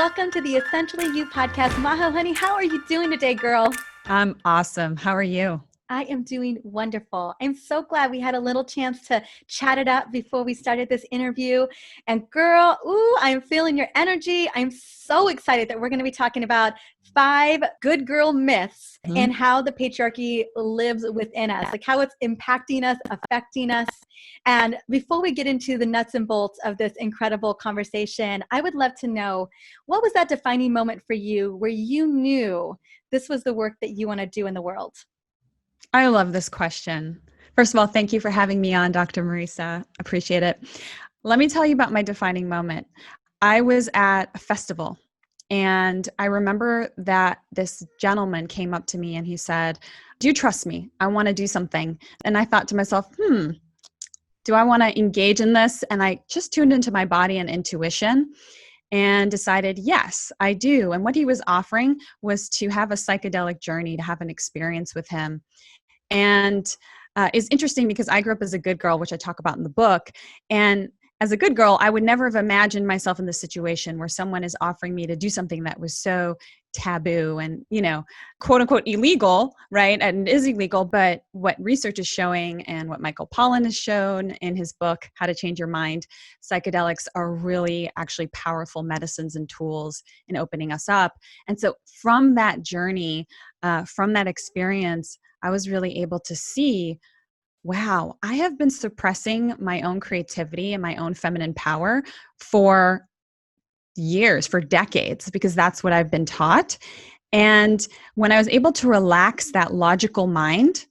Welcome to the Essentially You podcast. Majo, honey, how are you doing today, girl? I'm awesome. How are you? I am doing wonderful. I'm so glad we had a little chance to chat it up before we started this interview. And girl, I'm feeling your energy. I'm so excited that we're going to be talking about 5 good girl myths and how the patriarchy lives within us, like how it's impacting us, affecting us. And before we get into the nuts and bolts of this incredible conversation, I would love to know, what was that defining moment for you where you knew this was the work that you want to do in the world? I love this question. First of all, thank you for having me on, Dr. Marisa. Appreciate it. Let me tell you about my defining moment. I was at a festival and I remember that this gentleman came up to me and he said, "Do you trust me? I want to do something." And I thought to myself, do I want to engage in this? And I just tuned into my body and intuition and decided, yes, I do. And what he was offering was to have a psychedelic journey, to have an experience with him. And it's interesting because I grew up as a good girl, which I talk about in the book. And as a good girl, I would never have imagined myself in this situation where someone is offering me to do something that was so taboo and, quote unquote illegal, right? And it is illegal. But what research is showing and what Michael Pollan has shown in his book, How to Change Your Mind, psychedelics are really actually powerful medicines and tools in opening us up. And so from that journey, from that experience, I was really able to see, wow, I have been suppressing my own creativity and my own feminine power for years, for decades, because that's what I've been taught. And when I was able to relax that logical mind,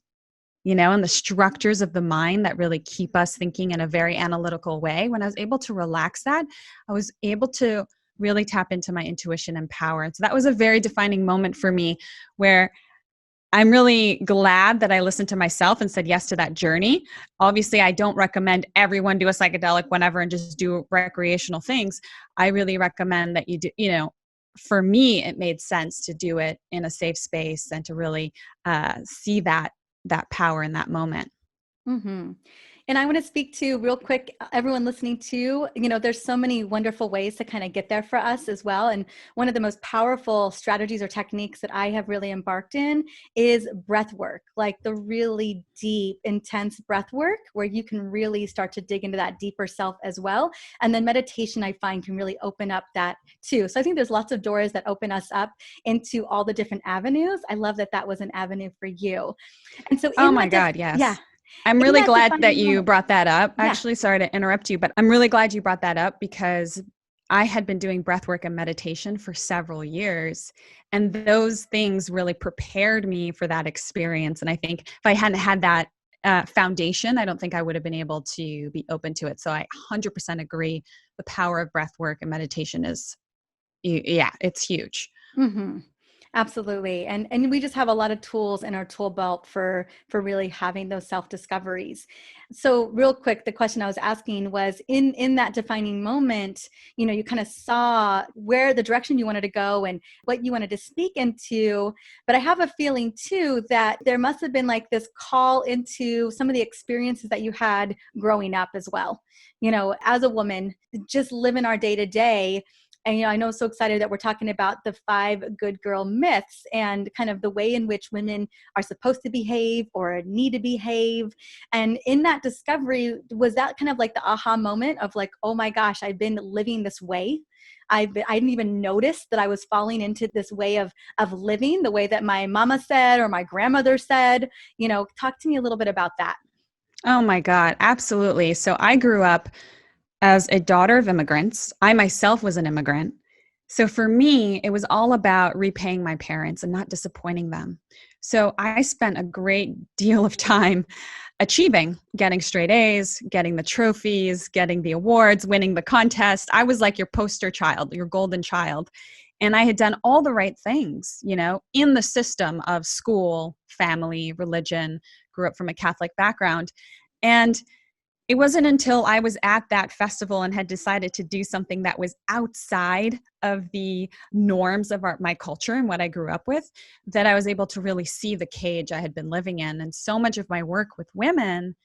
and the structures of the mind that really keep us thinking in a very analytical way, when I was able to relax that, I was able to really tap into my intuition and power. And so that was a very defining moment for me where I'm really glad that I listened to myself and said yes to that journey. Obviously, I don't recommend everyone do a psychedelic whenever and just do recreational things. I really recommend that you do, for me, it made sense to do it in a safe space and to really see that power in that moment. Mm-hmm. And I want to speak to real quick, everyone listening to, there's so many wonderful ways to kind of get there for us as well. And one of the most powerful strategies or techniques that I have really embarked in is breath work, like the really deep, intense breath work where you can really start to dig into that deeper self as well. And then meditation, I find, can really open up that too. So I think there's lots of doors that open us up into all the different avenues. I love that that was an avenue for you. And so Oh my God, yes. Yeah. I'm really glad that you moment. brought that up. Yeah. Actually, sorry to interrupt you, but I'm really glad you brought that up because I had been doing breath work and meditation for several years. And those things really prepared me for that experience. And I think if I hadn't had that foundation, I don't think I would have been able to be open to it. So I 100% agree. The power of breath work and meditation is, it's huge. Mm-hmm. Absolutely. And we just have a lot of tools in our tool belt for really having those self-discoveries. So real quick, the question I was asking was in that defining moment, you kind of saw where the direction you wanted to go and what you wanted to speak into. But I have a feeling too that there must have been like this call into some of the experiences that you had growing up as well. As a woman, just living our day to day. And, I know I'm so excited that we're talking about the 5 good girl myths and kind of the way in which women are supposed to behave or need to behave. And in that discovery, was that kind of like the aha moment of like, oh my gosh, I've been living this way. I didn't even notice that I was falling into this way of living, the way that my mama said or my grandmother said. Talk to me a little bit about that. Oh my God, absolutely. So I grew up as a daughter of immigrants. I myself was an immigrant. So for me, it was all about repaying my parents and not disappointing them. So I spent a great deal of time achieving, getting straight A's, getting the trophies, getting the awards, winning the contest. I was like your poster child, your golden child. And I had done all the right things, in the system of school, family, religion, grew up from a Catholic background. And it wasn't until I was at that festival and had decided to do something that was outside of the norms of my culture and what I grew up with that I was able to really see the cage I had been living in. And so much of my work with women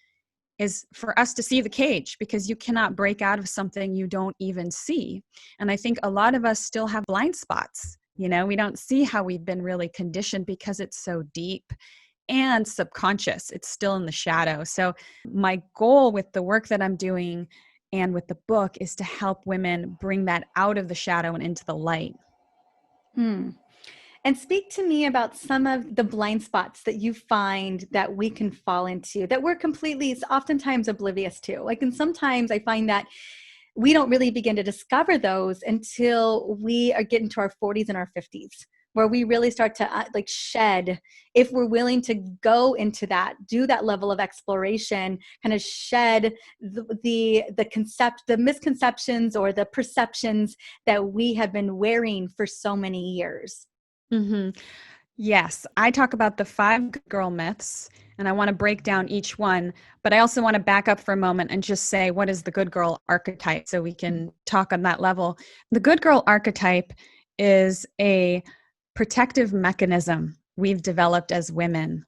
is for us to see the cage, because you cannot break out of something you don't even see. And I think a lot of us still have blind spots. We don't see how we've been really conditioned because it's so deep and subconscious. It's still in the shadow. So my goal with the work that I'm doing and with the book is to help women bring that out of the shadow and into the light. Hmm. And speak to me about some of the blind spots that you find that we can fall into, that we're completely, oftentimes oblivious to. And sometimes I find that we don't really begin to discover those until we are getting to our 40s and our 50s, where we really start to shed, if we're willing to go into that, do that level of exploration, kind of shed the misconceptions or the perceptions that we have been wearing for so many years. Mm-hmm. Yes, I talk about the 5 good girl myths, and I want to break down each one, but I also want to back up for a moment and just say, what is the good girl archetype? So we can talk on that level. The good girl archetype is a protective mechanism we've developed as women,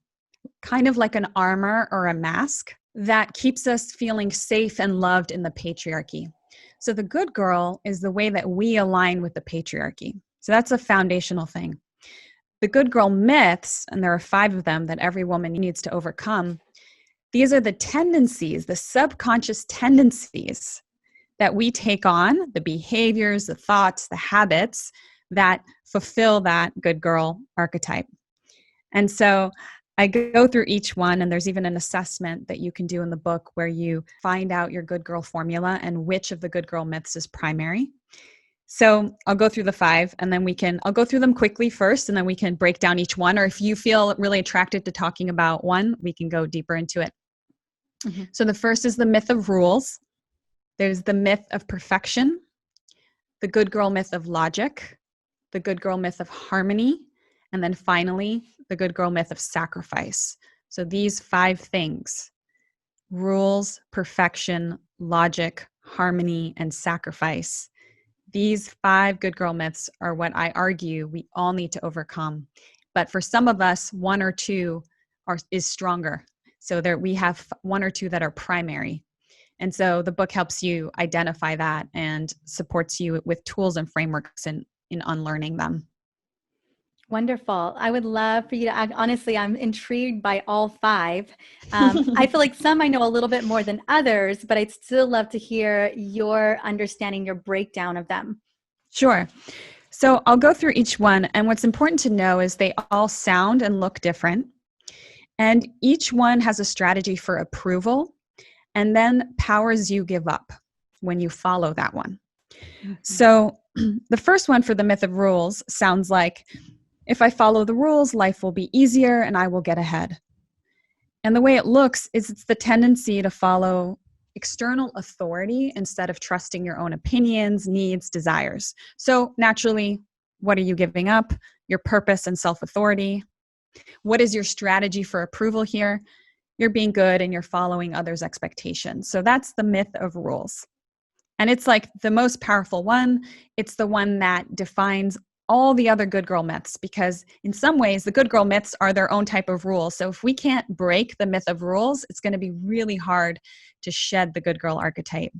kind of like an armor or a mask that keeps us feeling safe and loved in the patriarchy. So the good girl is the way that we align with the patriarchy. So that's a foundational thing. The good girl myths, and there are 5 of them that every woman needs to overcome, these are the tendencies, the subconscious tendencies that we take on, the behaviors, the thoughts, the habits that fulfill that good girl archetype. And so I go through each one, and there's even an assessment that you can do in the book where you find out your good girl formula and which of the good girl myths is primary. So I'll go through the 5, and then I'll go through them quickly first, and then we can break down each one. Or if you feel really attracted to talking about one, we can go deeper into it. Mm-hmm. So the first is the myth of rules. There's the myth of perfection, the good girl myth of logic, the good girl myth of harmony, and then finally, the good girl myth of sacrifice. So these 5 things: rules, perfection, logic, harmony, and sacrifice. These 5 good girl myths are what I argue we all need to overcome. But for some of us, 1 or 2 is stronger. So we have 1 or 2 that are primary. And so the book helps you identify that and supports you with tools and frameworks in unlearning them. Wonderful. I would love for you to honestly, I'm intrigued by all 5. I feel like some I know a little bit more than others, but I'd still love to hear your understanding, your breakdown of them. Sure. So I'll go through each one. And what's important to know is they all sound and look different. And each one has a strategy for approval and then powers you give up when you follow that one. Mm-hmm. So the first one, for the myth of rules, sounds like, if I follow the rules, life will be easier and I will get ahead. And the way it looks is it's the tendency to follow external authority instead of trusting your own opinions, needs, desires. So naturally, what are you giving up? Your purpose and self-authority. What is your strategy for approval here? You're being good and you're following others' expectations. So that's the myth of rules. And it's like the most powerful one. It's the one that defines all the other good girl myths, because in some ways, the good girl myths are their own type of rules. So if we can't break the myth of rules, it's going to be really hard to shed the good girl archetype.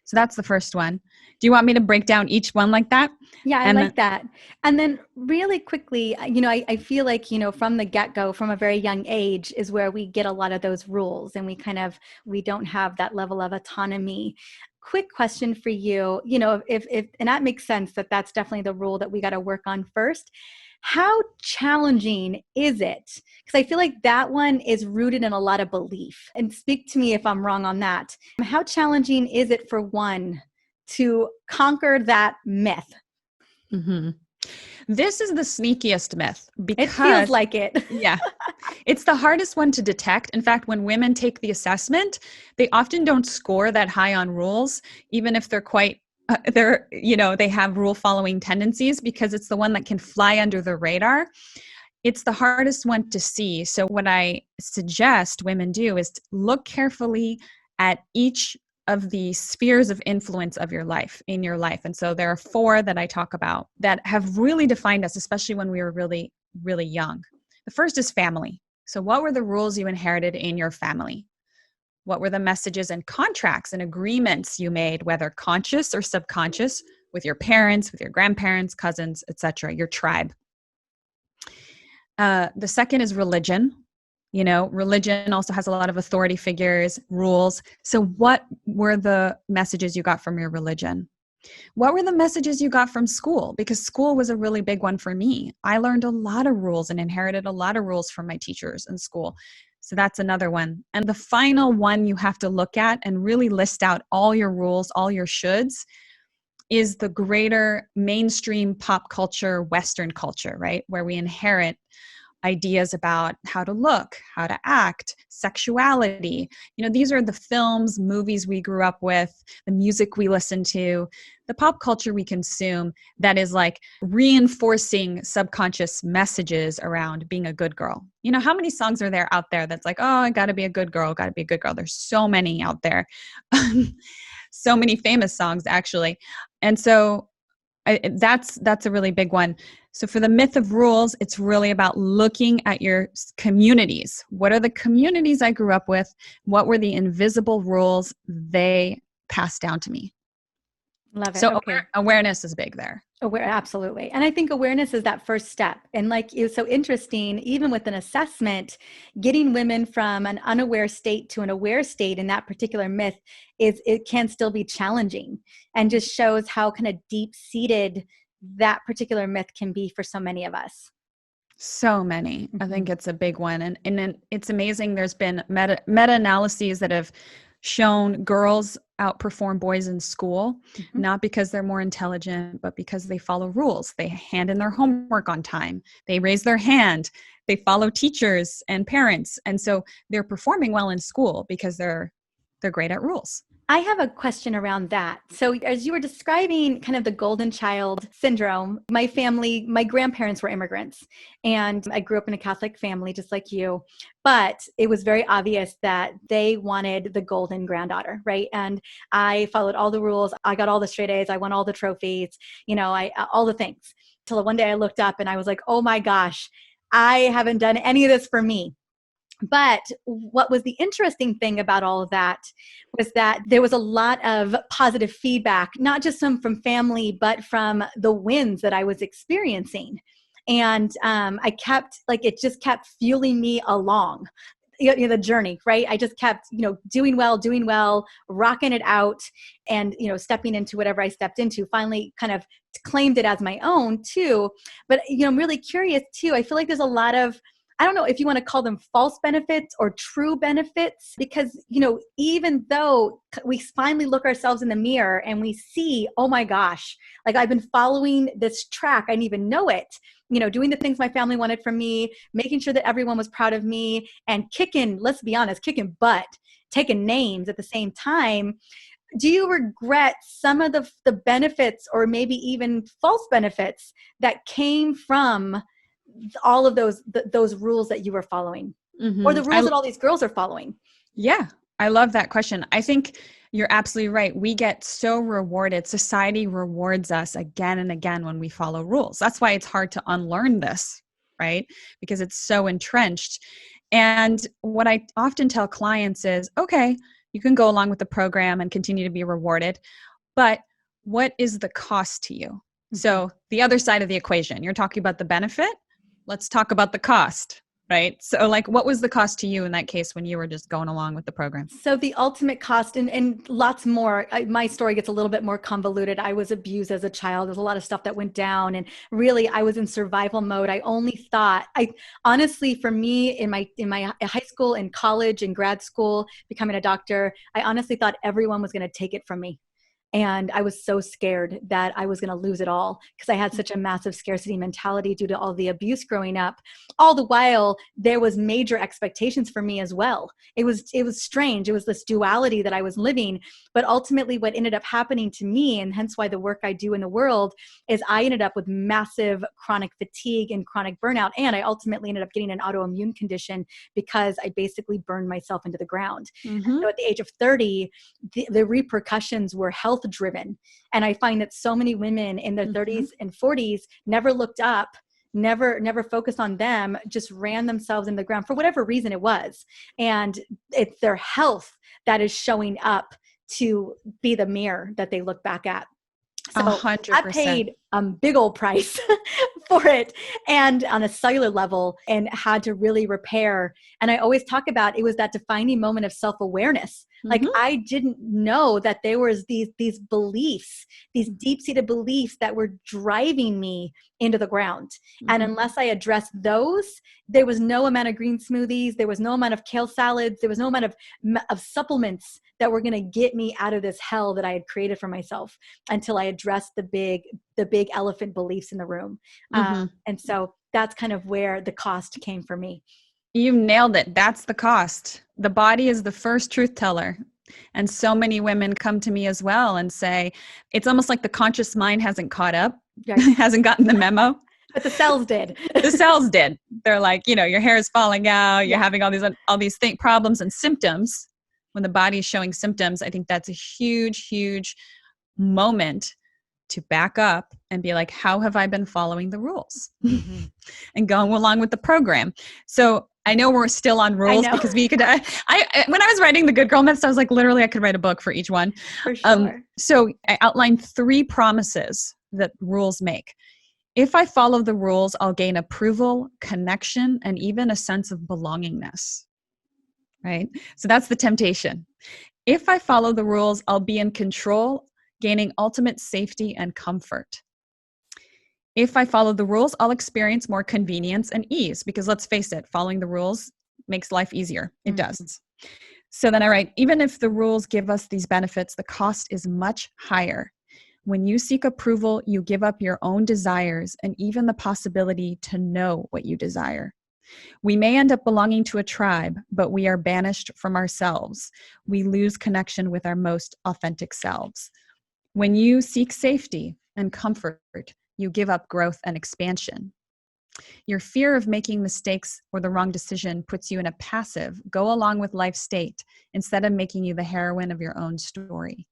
So that's the first one. Do you want me to break down each one like that? Yeah, I like that. And then really quickly, I feel like, from the get-go, from a very young age is where we get a lot of those rules, and we don't have that level of autonomy. Quick question for you, if and that makes sense, that's definitely the rule that we got to work on first. How challenging is it? Because I feel like that one is rooted in a lot of belief. And speak to me if I'm wrong on that. How challenging is it for one to conquer that myth? Mm-hmm. This is the sneakiest myth because it feels like it. Yeah. It's the hardest one to detect. In fact, when women take the assessment, they often don't score that high on rules, even if they're they have rule following tendencies, because it's the one that can fly under the radar. It's the hardest one to see. So what I suggest women do is to look carefully at each of the spheres of influence of in your life. And so there are 4 that I talk about that have really defined us, especially when we were really, really young. The first is family. So what were the rules you inherited in your family? What were the messages and contracts and agreements you made, whether conscious or subconscious, with your parents, with your grandparents, cousins, etc., your tribe? The second is religion. You know, religion also has a lot of authority figures, rules. So what were the messages you got from your religion? What were the messages you got from school? Because school was a really big one for me. I learned a lot of rules and inherited a lot of rules from my teachers in school. So that's another one. And the final one you have to look at and really list out all your rules, all your shoulds, is the greater mainstream pop culture, Western culture, right? Where we inherit ideas about how to look, how to act, sexuality. You know, these are the films, movies we grew up with, the music we listen to, the pop culture we consume that is like reinforcing subconscious messages around being a good girl. You know, how many songs are there out there that's like, oh, I got to be a good girl, got to be a good girl. There's so many out there. So many famous songs, actually. And so that's a really big one. So for the myth of rules, it's really about looking at your communities. What are the communities I grew up with? What were the invisible rules they passed down to me? Love it. So Okay. awareness is big there. Absolutely. And I think awareness is that first step. And like it's so interesting, even with an assessment, getting women from an unaware state to an aware state in that particular myth it can still be challenging, and just shows how kind of deep seated that particular myth can be for so many of us. So many. I think it's a big one. And it's amazing. There's been meta-analyses that have shown girls outperform boys in school, not because they're more intelligent, but because they follow rules. They hand in their homework on time. They raise their hand. They follow teachers and parents. And so they're performing well in school because they're great at rules. I have a question around that. So as you were describing kind of the golden child syndrome, my grandparents were immigrants, and I grew up in a Catholic family just like you, but it was very obvious that they wanted the golden granddaughter, right? And I followed all the rules. I got all the straight A's. I won all the trophies, all the things. Till one day I looked up and I was like, oh my gosh, I haven't done any of this for me. But what was the interesting thing about all of that was that there was a lot of positive feedback, not just from family, but from the wins that I was experiencing. And it just kept fueling me along, the journey, right? I just kept, doing well, rocking it out, and, stepping into whatever I stepped into, finally kind of claimed it as my own too. But, I'm really curious too. I feel like there's a lot of, I don't know if you want to call them false benefits or true benefits, because, even though we finally look ourselves in the mirror and we see, oh my gosh, like I've been following this track, I didn't even know it, doing the things my family wanted from me, making sure that everyone was proud of me, and let's be honest, kicking butt, taking names at the same time. Do you regret some of the benefits, or maybe even false benefits, that came from all of those rules that you were following, or the rules that all these girls are following? Yeah, I love that question. I think you're absolutely right. We get so rewarded. Society rewards us again and again when we follow rules. That's why it's hard to unlearn this, right? Because it's so entrenched. And what I often tell clients is, okay, you can go along with the program and continue to be rewarded, but what is the cost to you? So the other side of the equation, you're talking about the benefit. Let's talk about the cost, right? So like, what was the cost to you in that case when you were just going along with the program? So the ultimate cost, and lots more, my story gets a little bit more convoluted. I was abused as a child. There's a lot of stuff that went down, and really I was in survival mode. Honestly, for me in my high school and college and grad school, becoming a doctor, I honestly thought everyone was going to take it from me. And I was so scared that I was going to lose it all, because I had such a massive scarcity mentality due to all the abuse growing up. All the while, there was major expectations for me as well. It was strange. It was this duality that I was living. But ultimately, what ended up happening to me, and hence why the work I do in the world, is I ended up with massive chronic fatigue and chronic burnout. And I ultimately ended up getting an autoimmune condition because I basically burned myself into the ground. So at the age of 30, the repercussions were health driven. And I find that so many women in their 30s and 40s never looked up never focused on them, just ran themselves into the ground for whatever reason it was. And it's their health that is showing up to be the mirror that they look back at. So 100%. I paid a big old price for it, and on a cellular level, and had to really repair. And I always talk about, it was that defining moment of self-awareness. Like, I didn't know that there was these beliefs, these deep-seated beliefs that were driving me into the ground. And unless I addressed those, there was no amount of green smoothies, there was no amount of kale salads, there was no amount of supplements that were going to get me out of this hell that I had created for myself, until I addressed the big elephant beliefs in the room. And so that's kind of where the cost came for me. You nailed it. That's the cost. The body is the first truth teller. And so many women come to me as well and say, it's almost like the conscious mind hasn't caught up, hasn't gotten the memo. But the cells did. The cells did. They're like, your hair is falling out. You're having all these problems and symptoms. When the body is showing symptoms, I think that's a huge, huge moment to back up and be like, how have I been following the rules and going along with the program? So I know we're still on rules because we could, when I was writing the Good Girl Myths, I was like, literally, I could write a book for each one. For sure. So I outlined 3 promises that rules make. If I follow the rules, I'll gain approval, connection, and even a sense of belongingness. Right? So that's the temptation. If I follow the rules, I'll be in control, gaining ultimate safety and comfort. If I follow the rules, I'll experience more convenience and ease, because let's face it, following the rules makes life easier. It does. So then I write, even if the rules give us these benefits, the cost is much higher. When you seek approval, you give up your own desires and even the possibility to know what you desire. We may end up belonging to a tribe, but we are banished from ourselves. We lose connection with our most authentic selves. When you seek safety and comfort, you give up growth and expansion. Your fear of making mistakes or the wrong decision puts you in a passive, go along with life state instead of making you the heroine of your own story.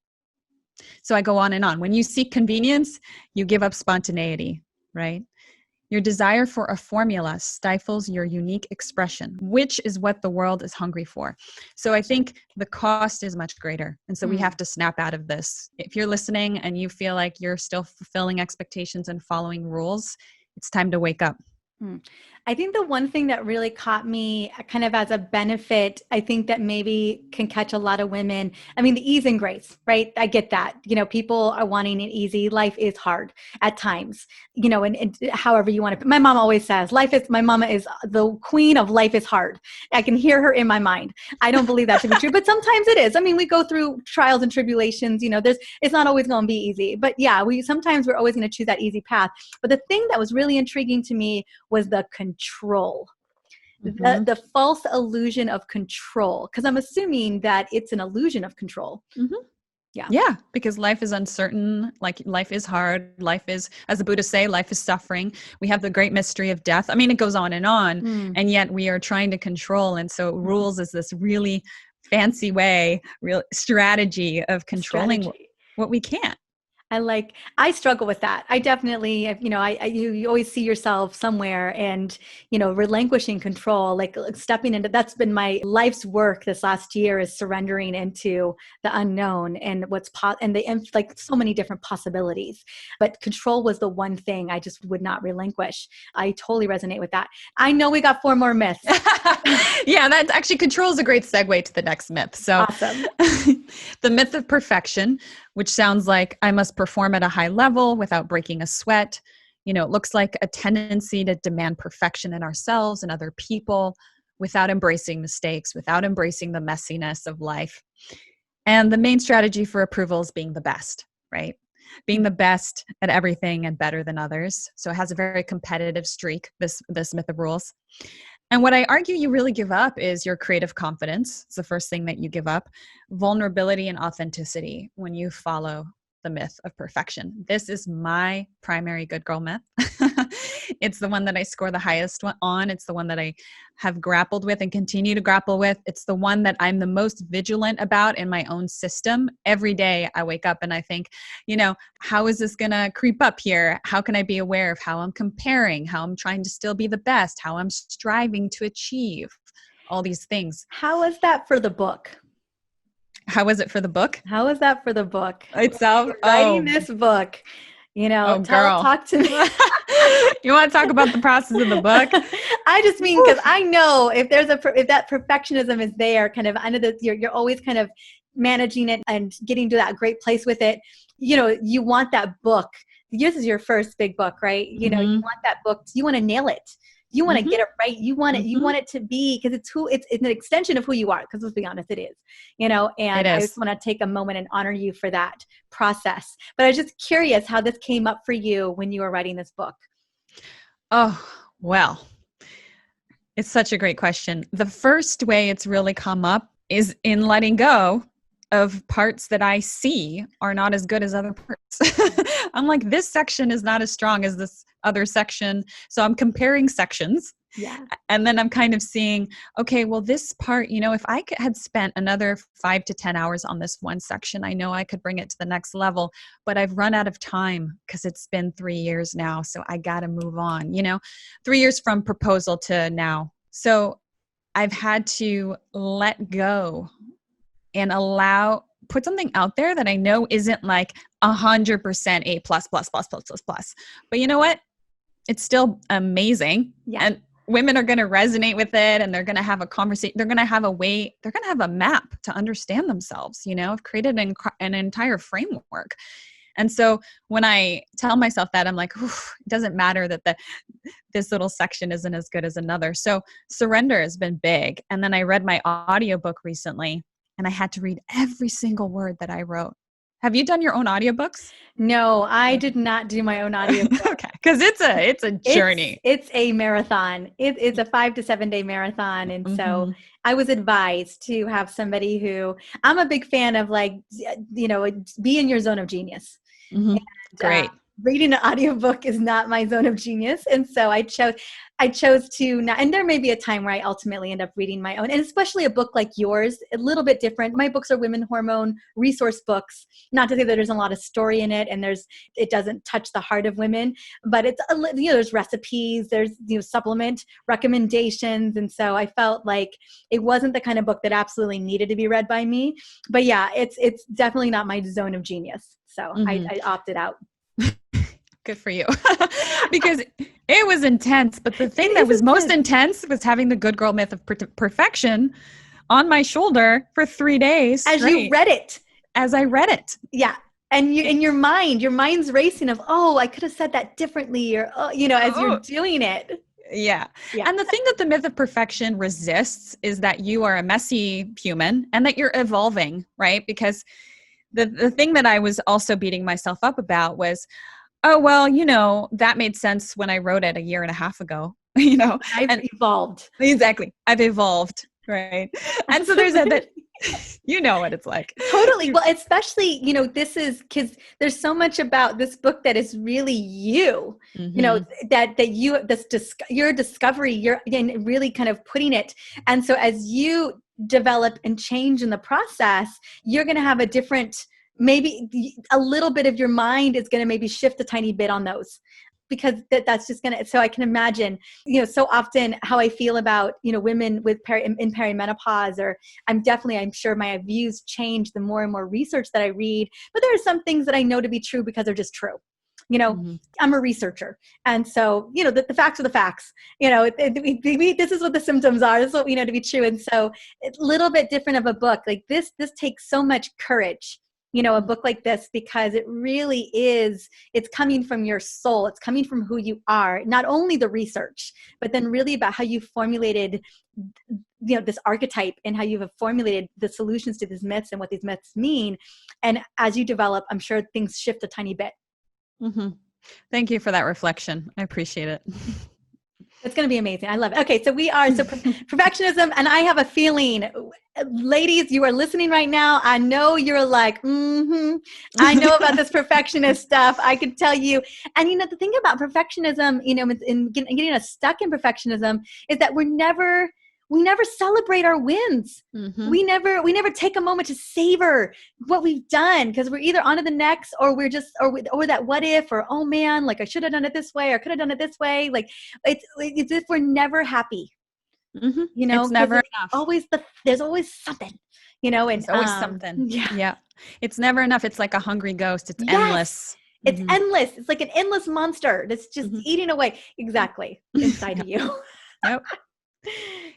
So I go on and on. When you seek convenience, you give up spontaneity, right? Your desire for a formula stifles your unique expression, which is what the world is hungry for. So I think the cost is much greater. And so we have to snap out of this. If you're listening and you feel like you're still fulfilling expectations and following rules, it's time to wake up. I think the one thing that really caught me kind of as a benefit, I think that maybe can catch a lot of women. I mean, the ease and grace, right? I get that. People are wanting it easy. Life is hard at times, and however you want to. My mom always says, my mama is the queen of life is hard. I can hear her in my mind. I don't believe that to be true, but sometimes it is. I mean, we go through trials and tribulations, it's not always going to be easy, but yeah, sometimes we're always going to choose that easy path. But the thing that was really intriguing to me was the control, the false illusion of control, because I'm assuming that it's an illusion of control. Yeah, because life is uncertain, like life is hard, life is, as the Buddhists say, life is suffering. We have the great mystery of death. I mean, it goes on, and yet we are trying to control. And so rules is this really fancy way, real strategy of controlling what we can't. I struggle with that. I definitely, you always see yourself somewhere and, relinquishing control, like stepping into, that's been my life's work this last year, is surrendering into the unknown and like so many different possibilities. But control was the one thing I just would not relinquish. I totally resonate with that. I know we got 4 more myths. Yeah, that's actually, control is a great segue to the next myth. So awesome. The myth of perfection, which sounds like I must perform at a high level without breaking a sweat. It looks like a tendency to demand perfection in ourselves and other people without embracing mistakes, without embracing the messiness of life. And the main strategy for approval is being the best, right? Being the best at everything and better than others. So it has a very competitive streak, this myth of rules. And what I argue you really give up is your creative confidence. It's the first thing that you give up. Vulnerability and authenticity when you follow the myth of perfection. This is my primary good girl myth. It's the one that I score the highest on. It's the one that I have grappled with and continue to grapple with. It's the one that I'm the most vigilant about in my own system. Every day I wake up and I think, how is this going to creep up here? How can I be aware of how I'm comparing, how I'm trying to still be the best, how I'm striving to achieve all these things. How was that for the book? How was it for the book? How was that for the book? Itself? Writing this book, Girl. talk to me. You want to talk about the process of the book? I just mean, because I know if that perfectionism is there, kind of, I know that you're always kind of managing it and getting to that great place with it. You want that book. This is your first big book, right? You want that book. You want to nail it. You want to get it right. You want it. You want it to be, because it's an extension of who you are. Because let's be honest, it is. And I just want to take a moment and honor you for that process. But I was just curious how this came up for you when you were writing this book. Oh, well, it's such a great question. The first way it's really come up is in letting go of parts that I see are not as good as other parts. I'm like, this section is not as strong as this other section. So I'm comparing sections. Yeah. And then I'm kind of seeing, okay, well, this part, if I had spent another 5 to 10 hours on this one section, I know I could bring it to the next level, but I've run out of time because it's been 3 years now. So I got to move on, 3 years from proposal to now. So I've had to let go and put something out there that I know isn't like 100% A+++++. But you know what? It's still amazing. Yeah. And women are going to resonate with it, and they're going to have a conversation. They're going to have a map to understand themselves. I've created an entire framework. And so when I tell myself that, I'm like, it doesn't matter that this little section isn't as good as another. So surrender has been big. And then I read my audiobook recently, and I had to read every single word that I wrote. Have you done your own audiobooks? No, I did not do my own audiobook. Okay, because it's a journey. It's a marathon. It's a 5 to 7 day marathon. And so I was advised to have somebody who, I'm a big fan of, like, be in your zone of genius. Mm-hmm. And, great. Reading an audiobook is not my zone of genius. And so I chose to not, and there may be a time where I ultimately end up reading my own, and especially a book like yours, a little bit different. My books are women hormone resource books, not to say that there's a lot of story in it and it doesn't touch the heart of women, but it's, there's recipes, there's, supplement recommendations. And so I felt like it wasn't the kind of book that absolutely needed to be read by me, but yeah, it's definitely not my zone of genius. So I opted out. Good for you. Because it was intense. But the thing that was most intense was having the good girl myth of perfection on my shoulder for 3 days. As you read it. As I read it. Yeah. And your mind's racing of, I could have said that differently, or, as you're doing it. Yeah. And the thing that the myth of perfection resists is that you are a messy human and that you're evolving, right? Because the thing that I was also beating myself up about was, that made sense when I wrote it a year and a half ago, I've evolved. Exactly. I've evolved. Right. And so there's that, what it's like. Totally. Well, especially, this is because there's so much about this book that is really you, your discovery, you're again, really kind of putting it. And so as you develop and change in the process, you're going to have a different, maybe a little bit of your mind is going to maybe shift a tiny bit on those, because that's just going to, so I can imagine, so often how I feel about, women in perimenopause, or I'm sure my views change the more and more research that I read, but there are some things that I know to be true because they're just true. I'm a researcher. And so, the facts are the facts, this is what the symptoms are. This is what we know to be true. And so it's a little bit different of a book like this takes so much courage, a book like this, because it really is, it's coming from your soul. It's coming from who you are, not only the research, but then really about how you formulated, this archetype, and how you have formulated the solutions to these myths and what these myths mean. And as you develop, I'm sure things shift a tiny bit. Mm-hmm. Thank you for that reflection. I appreciate it. It's going to be amazing. I love it. Okay, so perfectionism, and I have a feeling, ladies, you are listening right now. I know you're like, I know about this perfectionist stuff. I could tell you. And the thing about perfectionism, in getting us stuck in perfectionism, is that we never celebrate our wins. Mm-hmm. We never take a moment to savor what we've done, because we're either on to the next, or we're just, or that what if, or, oh man, like I should have done it this way, or could have done it this way. Like it's if we're never happy, Mm-hmm. It's never enough. There's always something, and There's always something. Yeah. Yeah. It's never enough. It's like a hungry ghost. It's Yes. endless. It's endless. It's like an endless monster that's just eating away. Exactly. Inside of you. Yep.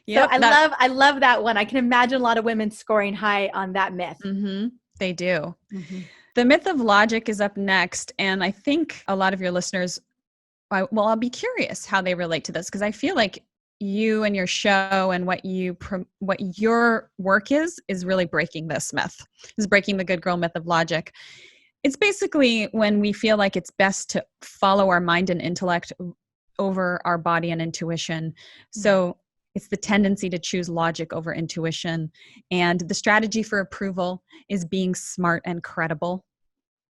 So I love that one. I can imagine a lot of women scoring high on that myth. Mm-hmm. They do. Mm-hmm. The myth of logic is up next. And I think a lot of your listeners, I'll be curious how they relate to this, because I feel like you and your show and what your work is really breaking this myth, is breaking the good girl myth of logic. It's basically when we feel like it's best to follow our mind and intellect over our body and intuition. So it's the tendency to choose logic over intuition. And the strategy for approval is being smart and credible,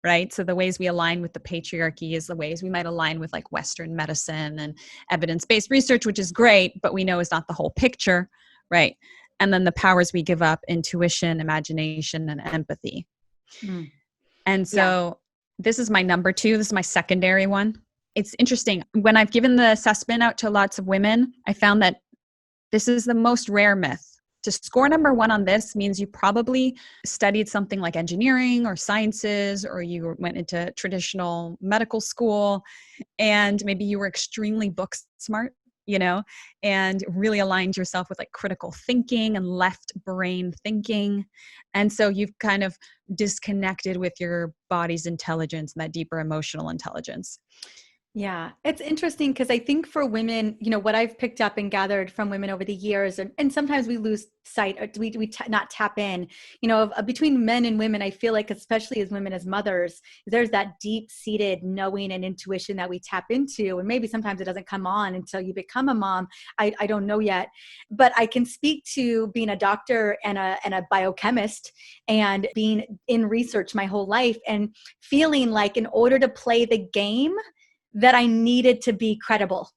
right? So the ways we align with the patriarchy is the ways we might align with like Western medicine and evidence-based research, which is great, but we know is not the whole picture, right? And then the powers we give up: intuition, imagination, and empathy. And so this is my number 2. This is my secondary one. It's interesting. When I've given the assessment out to lots of women, I found that this is the most rare myth. To score number 1 on this means you probably studied something like engineering or sciences, or you went into traditional medical school, and maybe you were extremely book smart, and really aligned yourself with like critical thinking and left brain thinking. And so you've kind of disconnected with your body's intelligence and that deeper emotional intelligence. Yeah, it's interesting because I think for women, what I've picked up and gathered from women over the years, and sometimes we lose sight, or not tap in, between men and women. I feel like, especially as women, as mothers, there's that deep seated knowing and intuition that we tap into. And maybe sometimes it doesn't come on until you become a mom. I don't know yet, but I can speak to being a doctor and a biochemist, and being in research my whole life, and feeling like in order to play the game, that I needed to be credible,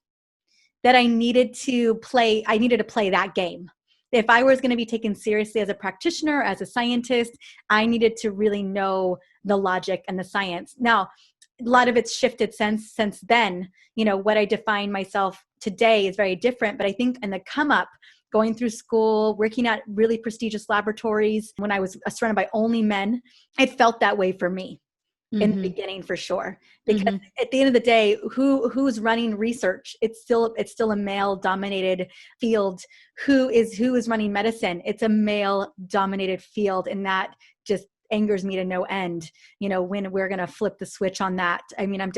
that I needed to play that game. If I was going to be taken seriously as a practitioner, as a scientist, I needed to really know the logic and the science. Now, a lot of it's shifted since then. What I define myself today is very different, but I think in the come up, going through school, working at really prestigious laboratories, when I was surrounded by only men, it felt that way for me. In the beginning, for sure, because at the end of the day, who's running research? It's still a male dominated field. Who is running medicine? It's a male dominated field, and that just angers me to no end. When we're going to flip the switch on that. I mean, I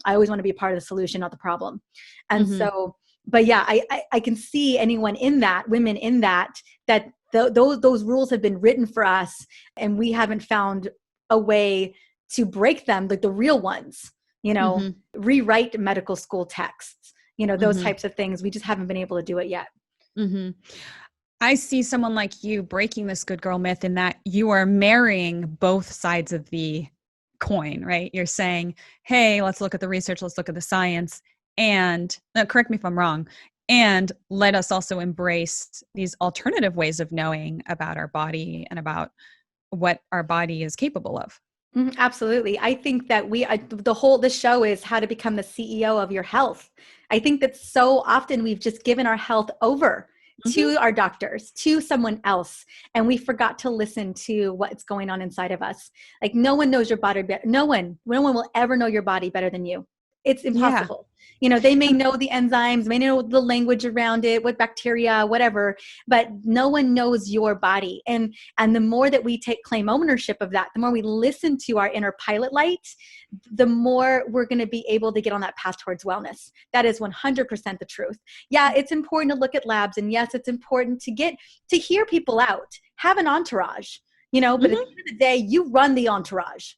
always want to be a part of the solution, not the problem. And so, but yeah, I can see anyone in that, women in that those rules have been written for us, and we haven't found a way to break them, like the real ones, rewrite medical school texts, those types of things. We just haven't been able to do it yet. I see someone like you breaking this good girl myth in that you are marrying both sides of the coin, right? You're saying, hey, let's look at the research, let's look at the science, and correct me if I'm wrong, and let us also embrace these alternative ways of knowing about our body and about what our body is capable of. Absolutely. I think that the show is how to become the CEO of your health. I think that so often we've just given our health over to our doctors, to someone else, and we forgot to listen to what's going on inside of us. Like, no one knows your body better. No one will ever know your body better than you. It's impossible. They may know the enzymes, may know the language around it, what bacteria, whatever, but no one knows your body. And the more that we claim ownership of that, the more we listen to our inner pilot light, the more we're going to be able to get on that path towards wellness. That is 100% the truth. Yeah, it's important to look at labs, and yes, it's important to hear people out, have an entourage, but at the end of the day, you run the entourage.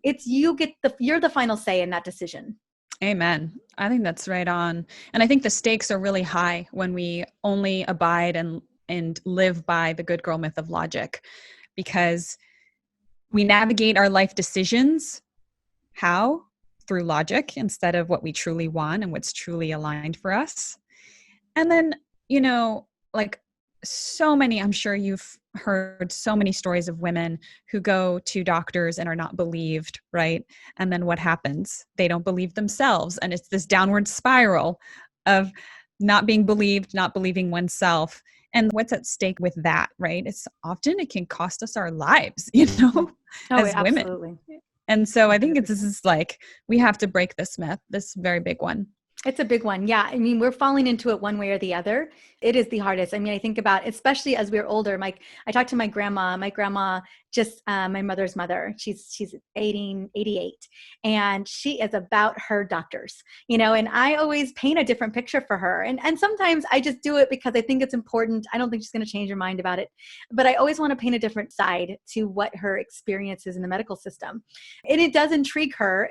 It's you're the final say in that decision. Amen. I think that's right on. And I think the stakes are really high when we only abide and live by the good girl myth of logic, because we navigate our life decisions. How? Through logic instead of what we truly want and what's truly aligned for us. And then, like so many, I'm sure you've heard so many stories of women who go to doctors and are not believed, right? And then what happens? They don't believe themselves. And it's this downward spiral of not being believed, not believing oneself. And what's at stake with that, right? It's often it can cost us our lives, Oh, as women. absolutely. And so I think 100%. this is like, we have to break this myth, this very big one. It's a big one. Yeah. I mean, we're falling into it one way or the other. It is the hardest. I mean, I think about, especially as we're older, I talked to my grandma just, my mother's mother, she's 88, and she is about her doctors, and I always paint a different picture for her. And sometimes I just do it because I think it's important. I don't think she's going to change her mind about it, but I always want to paint a different side to what her experience is in the medical system. And it does intrigue her.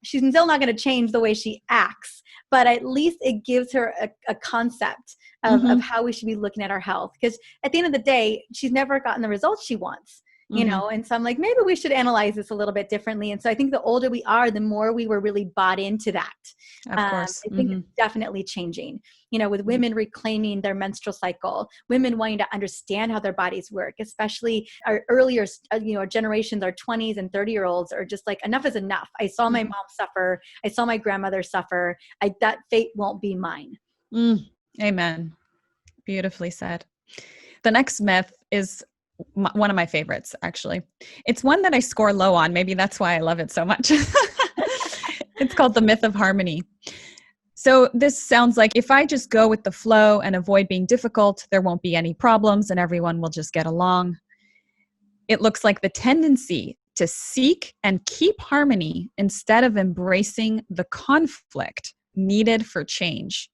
She's still not going to change the way she acts, but at least it gives her a concept of how we should be looking at our health. Because at the end of the day, she's never gotten the results she wants, and so I'm like, maybe we should analyze this a little bit differently. And so I think the older we are, the more we were really bought into that. Of course. I think it's definitely changing, with women reclaiming their menstrual cycle, women wanting to understand how their bodies work, especially our earlier, our generations, our 20s and 30-year-olds are just like, enough is enough. I saw my mom suffer. I saw my grandmother suffer. That fate won't be mine. Amen. Beautifully said. The next myth is one of my favorites, actually. It's one that I score low on. Maybe that's why I love it so much. It's called the myth of harmony. So this sounds like, if I just go with the flow and avoid being difficult, there won't be any problems and everyone will just get along. It looks like the tendency to seek and keep harmony instead of embracing the conflict needed for change.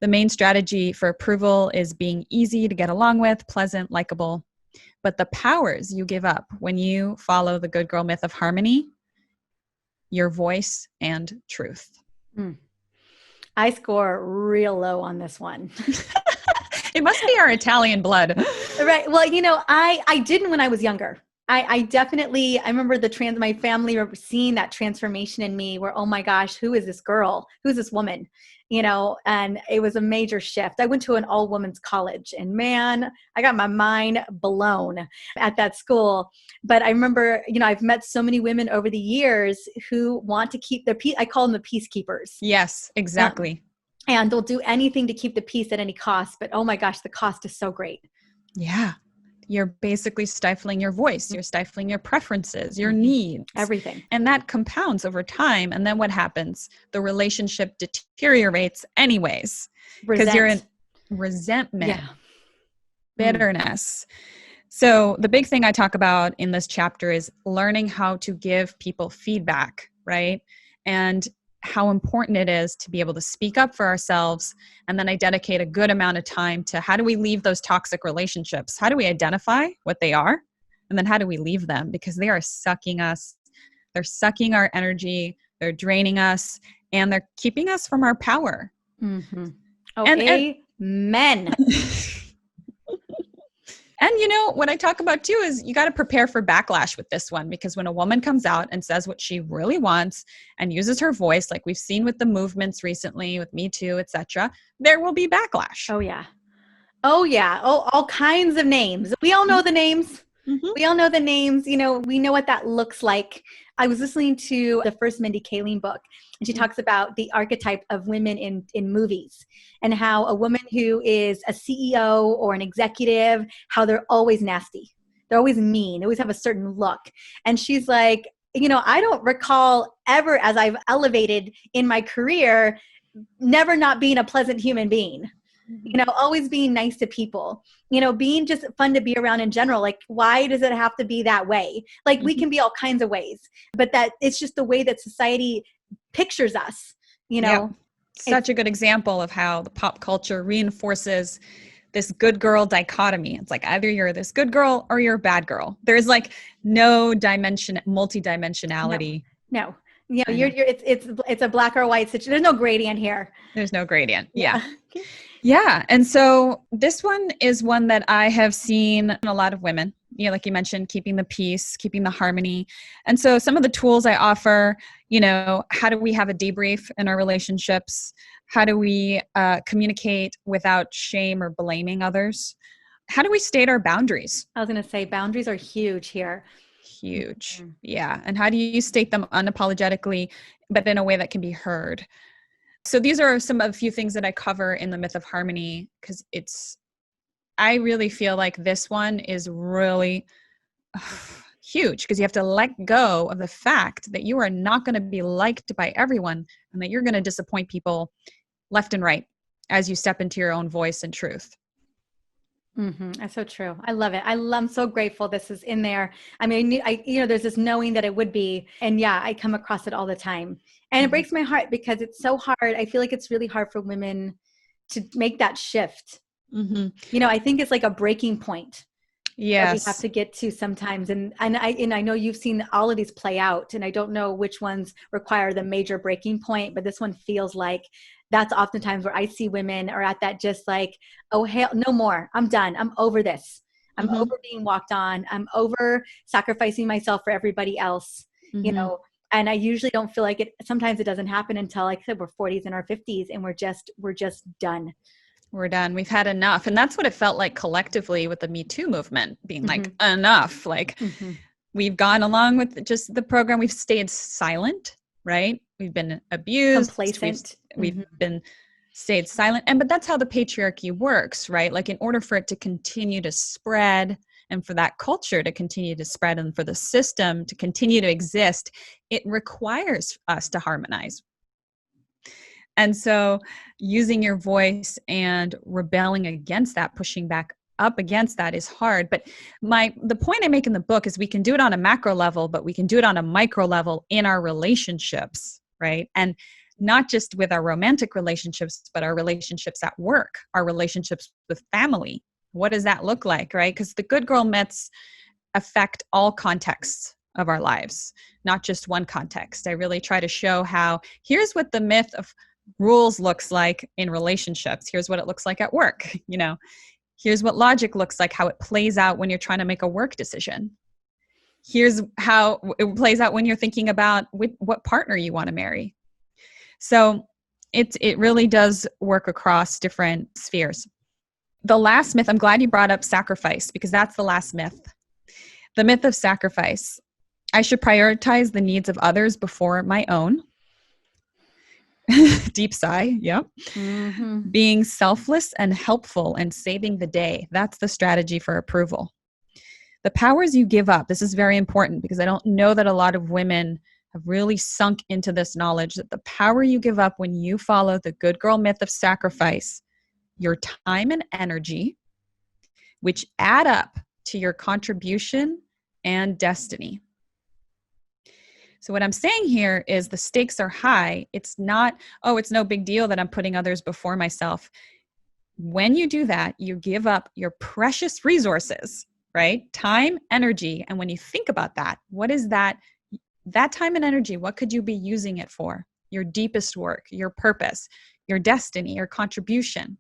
The main strategy for approval is being easy to get along with, pleasant, likable. But the powers you give up when you follow the good girl myth of harmony, your voice and truth. I score real low on this one. It must be our Italian blood. Right. Well, I didn't when I was younger. I definitely, I remember my family seeing that transformation in me where, oh my gosh, who is this girl? Who's this woman? And it was a major shift. I went to an all women's college and man, I got my mind blown at that school. But I remember, I've met so many women over the years who want to keep their peace. I call them the peacekeepers. Yes, exactly. And they'll do anything to keep the peace at any cost. But oh my gosh, the cost is so great. Yeah. You're basically stifling your voice. You're stifling your preferences, your needs. Everything. And that compounds over time. And then what happens? The relationship deteriorates anyways. Because you're in resentment, bitterness. So the big thing I talk about in this chapter is learning how to give people feedback, right? And how important it is to be able to speak up for ourselves. And then I dedicate a good amount of time to how do we leave those toxic relationships? How do we identify what they are? And then how do we leave them? Because they are sucking us. They're sucking our energy. They're draining us. And they're keeping us from our power. Oh, amen. And what I talk about too is you got to prepare for backlash with this one, because when a woman comes out and says what she really wants and uses her voice, like we've seen with the movements recently, with Me Too, etc., there will be backlash. Oh yeah. Oh, all kinds of names. We all know the names. We all know the names. We know what that looks like. I was listening to the first Mindy Kaling book, and she talks about the archetype of women in movies and how a woman who is a CEO or an executive, how they're always nasty. They're always mean. They always have a certain look. And she's like, I don't recall ever, as I've elevated in my career, never not being a pleasant human being. Always being nice to people, being just fun to be around in general. Like, why does it have to be that way? Like, we can be all kinds of ways, but that it's just the way that society pictures us, Yeah. Such a good example of how the pop culture reinforces this good girl dichotomy. It's like either you're this good girl or you're a bad girl. There's like no multi-dimensionality. No. You know, I know. it's a black or white situation. There's no gradient here. There's no gradient. Yeah. Yeah. Yeah. And so this one is one that I have seen in a lot of women, you know, like you mentioned, keeping the peace, keeping the harmony. And so some of the tools I offer, you know, how do we have a debrief in our relationships? How do we communicate without shame or blaming others? How do we state our boundaries? I was going to say boundaries are huge here. Huge. Mhm. Yeah. And how do you state them unapologetically, but in a way that can be heard? So these are some of a few things that I cover in the Myth of Harmony, because I really feel like this one is really huge, because you have to let go of the fact that you are not going to be liked by everyone and that you're going to disappoint people left and right as you step into your own voice and truth. That's so true. I love it. I'm so grateful this is in there. I mean, there's this knowing that it would be, and yeah, I come across it all the time, and it breaks my heart because it's so hard. I feel like it's really hard for women to make that shift. Mm-hmm. You know, I think it's like a breaking point. That we have Yes. to get to sometimes. And I know you've seen all of these play out, and I don't know which ones require the major breaking point, but this one feels like that's oftentimes where I see women are at that, just like, oh, hell, no more. I'm done. I'm over this. I'm Mm-hmm. over being walked on. I'm over sacrificing myself for everybody else, you Mm-hmm. know. And I usually don't feel like it. Sometimes it doesn't happen until, like I said, we're 40s and our 50s, and we're just done. We're done. We've had enough. And that's what it felt like collectively with the Me Too movement, being like, Mm-hmm. enough. Like, Mm-hmm. we've gone along with just the program. We've stayed silent, right? We've been abused. Complacent. We've Mm-hmm. been stayed silent. But that's how the patriarchy works, right? Like, in order for it to continue to spread and for that culture to continue to spread and for the system to continue to exist, it requires us to harmonize. And so using your voice and rebelling against that, pushing back up against that is hard. But the point I make in the book is we can do it on a macro level, but we can do it on a micro level in our relationships, right? And not just with our romantic relationships, but our relationships at work, our relationships with family. What does that look like, right? Because the good girl myths affect all contexts of our lives, not just one context. I really try to show how here's what the myth of rules looks like in relationships. Here's what it looks like at work. You know, here's what logic looks like, how it plays out when you're trying to make a work decision. Here's how it plays out when you're thinking about what partner you want to marry. So it really does work across different spheres. The last myth, I'm glad you brought up sacrifice, because that's the last myth. The myth of sacrifice. I should prioritize the needs of others before my own. Deep sigh. Yep. Mm-hmm. Being selfless and helpful and saving the day. That's the strategy for approval. The powers you give up. This is very important, because I don't know that a lot of women have really sunk into this knowledge that the power you give up when you follow the good girl myth of sacrifice, your time and energy, which add up to your contribution and destiny. So what I'm saying here is the stakes are high. It's not, oh, it's no big deal that I'm putting others before myself. When you do that, you give up your precious resources, right? Time, energy. And when you think about that, what is that time and energy? What could you be using it for? Your deepest work, your purpose, your destiny, your contribution.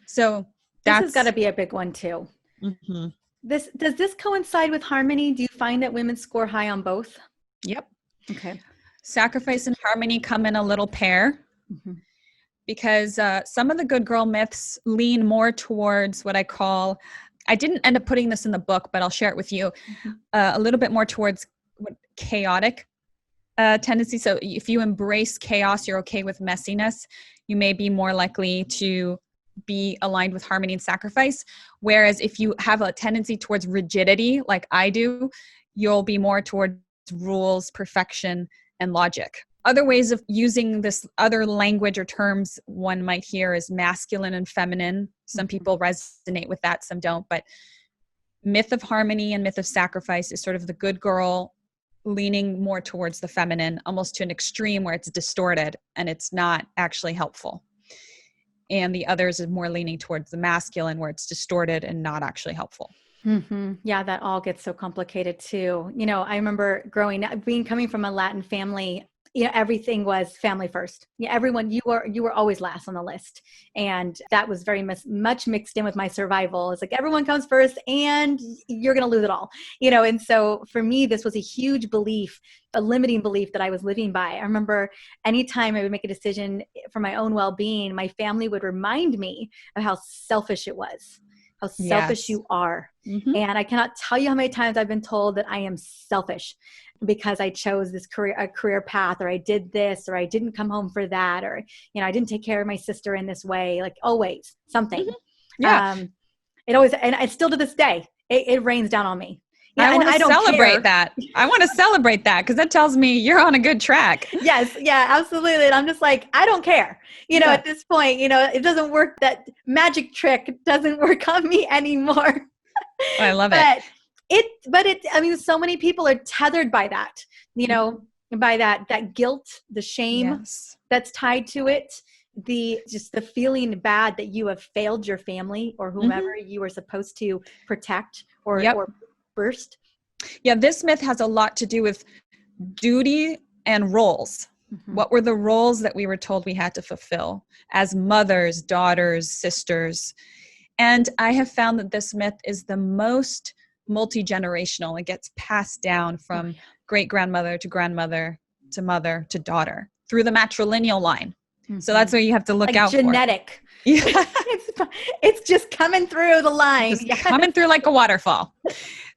So This has got to be a big one too. Mm-hmm. Does this coincide with harmony? Do you find that women score high on both? Yep. Okay. Sacrifice and harmony come in a little pair. Mm-hmm. Because some of the good girl myths lean more towards what I call, I didn't end up putting this in the book, but I'll share it with you, a little bit more towards chaotic tendencies. So if you embrace chaos, you're okay with messiness, you may be more likely to be aligned with harmony and sacrifice. Whereas if you have a tendency towards rigidity, like I do, you'll be more towards rules, perfection, and logic. Other ways of using this other language or terms one might hear is masculine and feminine. Some people resonate with that, some don't. But myth of harmony and myth of sacrifice is sort of the good girl leaning more towards the feminine, almost to an extreme where it's distorted and it's not actually helpful. And the others is more leaning towards the masculine where it's distorted and not actually helpful. Yeah, that all gets so complicated too. I remember coming from a Latin family. Everything was family first. Yeah, everyone, you were always last on the list, and that was very much mixed in with my survival. It's like everyone comes first, and you're going to lose it all. And so for me, this was a huge belief, a limiting belief that I was living by. I remember anytime I would make a decision for my own well-being, my family would remind me of how selfish it was, how selfish Yes. you are. Mm-hmm. And I cannot tell you how many times I've been told that I am selfish because I chose this career path, or I did this, or I didn't come home for that, or, I didn't take care of my sister in this way, like always something. Mm-hmm. Yeah. Um, it always, and I still to this day, it rains down on me. I And want to I don't celebrate care. that. I want to celebrate that because that tells me you're on a good track. Yes. Yeah, absolutely. And I'm just like, I don't care. Yeah. At this point, it doesn't work. That magic trick doesn't work on me anymore. I love it. I mean, so many people are tethered by that, by that guilt, the shame Yes. that's tied to it, just the feeling bad that you have failed your family or whomever you were supposed to protect or first. Yeah, this myth has a lot to do with duty and roles. What were the roles that we were told we had to fulfill as mothers, daughters, sisters? And I have found that this myth is the most multi-generational. It gets passed down from great-grandmother to grandmother to mother to daughter through the matrilineal line. So that's what you have to look like out genetic. For. Yeah. it's just coming through the line. Just coming through like a waterfall.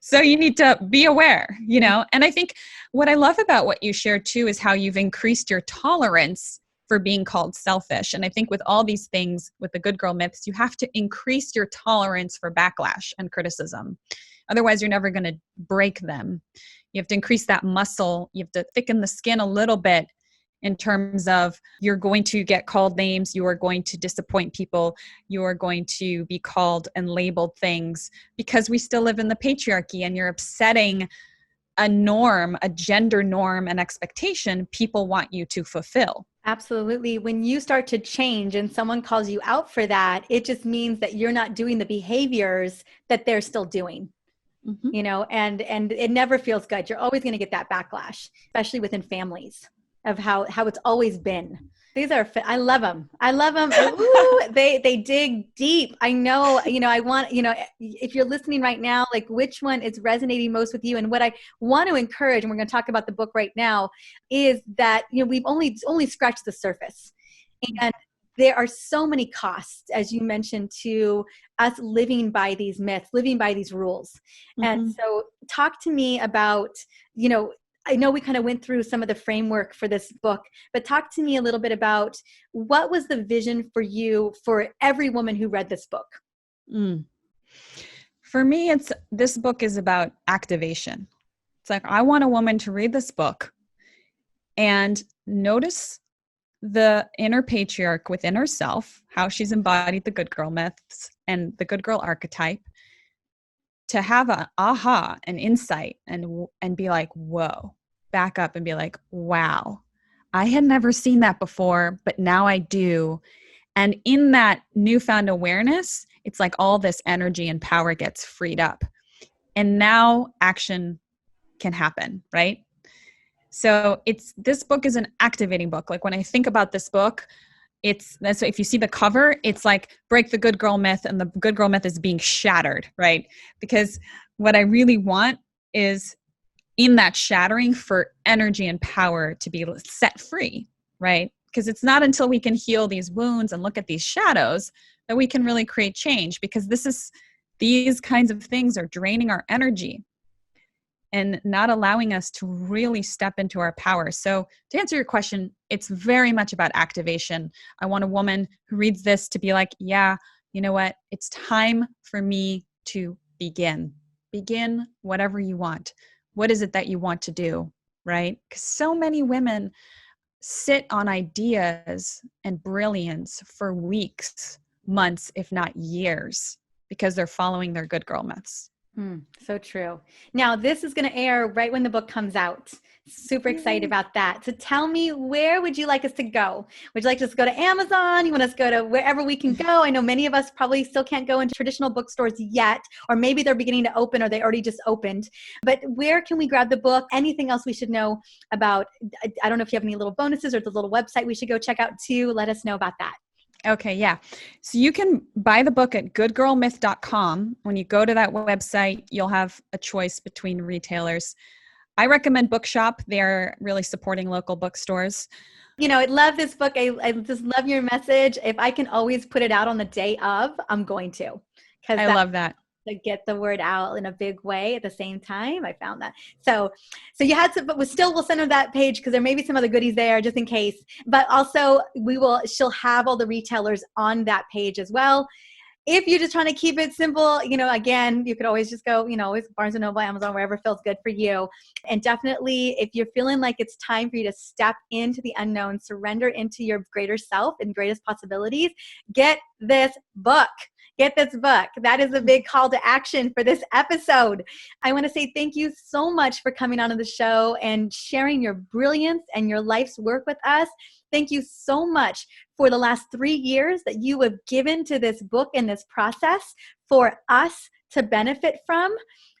So you need to be aware, And I think what I love about what you shared too is how you've increased your tolerance for being called selfish. And I think with all these things, with the good girl myths, you have to increase your tolerance for backlash and criticism. Otherwise, you're never going to break them. You have to increase that muscle. You have to thicken the skin a little bit in terms of you're going to get called names, you are going to disappoint people, you are going to be called and labeled things because we still live in the patriarchy and you're upsetting a norm, a gender norm and expectation people want you to fulfill. Absolutely. When you start to change and someone calls you out for that, it just means that you're not doing the behaviors that they're still doing. And it never feels good. You're always going to get that backlash, especially within families, of how it's always been. These are, I love them. Ooh, they dig deep. I know, I want, if you're listening right now, like which one is resonating most with you? And what I want to encourage, and we're going to talk about the book right now, is that, we've only scratched the surface. And there are so many costs, as you mentioned, to us living by these myths, living by these rules. And so talk to me about, I know we kind of went through some of the framework for this book, but talk to me a little bit about what was the vision for you for every woman who read this book? For me, this book is about activation. It's like, I want a woman to read this book and notice the inner patriarch within herself, how she's embodied the good girl myths and the good girl archetype, to have an insight and be like, whoa, back up and be like, wow, I had never seen that before, but now I do. And in that newfound awareness, it's like all this energy and power gets freed up. And now action can happen, right? So this book is an activating book. Like when I think about this book, that's if you see the cover, it's like break the good girl myth, and the good girl myth is being shattered, right? Because what I really want is in that shattering for energy and power to be set free, right? Because it's not until we can heal these wounds and look at these shadows that we can really create change, because these kinds of things are draining our energy and not allowing us to really step into our power. So to answer your question, it's very much about activation. I want a woman who reads this to be like, yeah, you know what? It's time for me to begin. Begin whatever you want. What is it that you want to do, right? Because so many women sit on ideas and brilliance for weeks, months, if not years, because they're following their good girl myths. So true. Now, this is going to air right when the book comes out. Super excited about that. So tell me, where would you like us to go? Would you like us to go to Amazon? You want us to go to wherever we can go? I know many of us probably still can't go into traditional bookstores yet, or maybe they're beginning to open or they already just opened. But where can we grab the book? Anything else we should know about? I don't know if you have any little bonuses or the little website we should go check out too. Let us know about that. Okay, yeah. So you can buy the book at goodgirlmyth.com. When you go to that website, you'll have a choice between retailers. I recommend Bookshop. They're really supporting local bookstores. I love this book. I just love your message. If I can always put it out on the day of, I'm going to. I love that. To get the word out in a big way at the same time. I found that. So you had to, but we'll send her that page because there may be some other goodies there just in case. But also she'll have all the retailers on that page as well. If you're just trying to keep it simple, again, you could always just go, always Barnes & Noble, Amazon, wherever feels good for you. And definitely, if you're feeling like it's time for you to step into the unknown, surrender into your greater self and greatest possibilities, get this book. Get this book. That is a big call to action for this episode. I want to say thank you so much for coming on to the show and sharing your brilliance and your life's work with us. Thank you so much for the last 3 years that you have given to this book and this process for us to benefit from,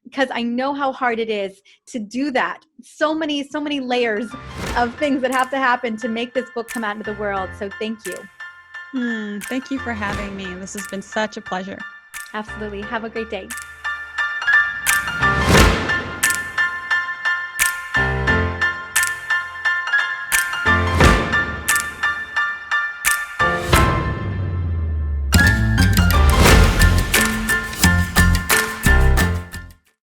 because I know how hard it is to do that. So many layers of things that have to happen to make this book come out into the world. So thank you. Thank you for having me. This has been such a pleasure. Absolutely. Have a great day.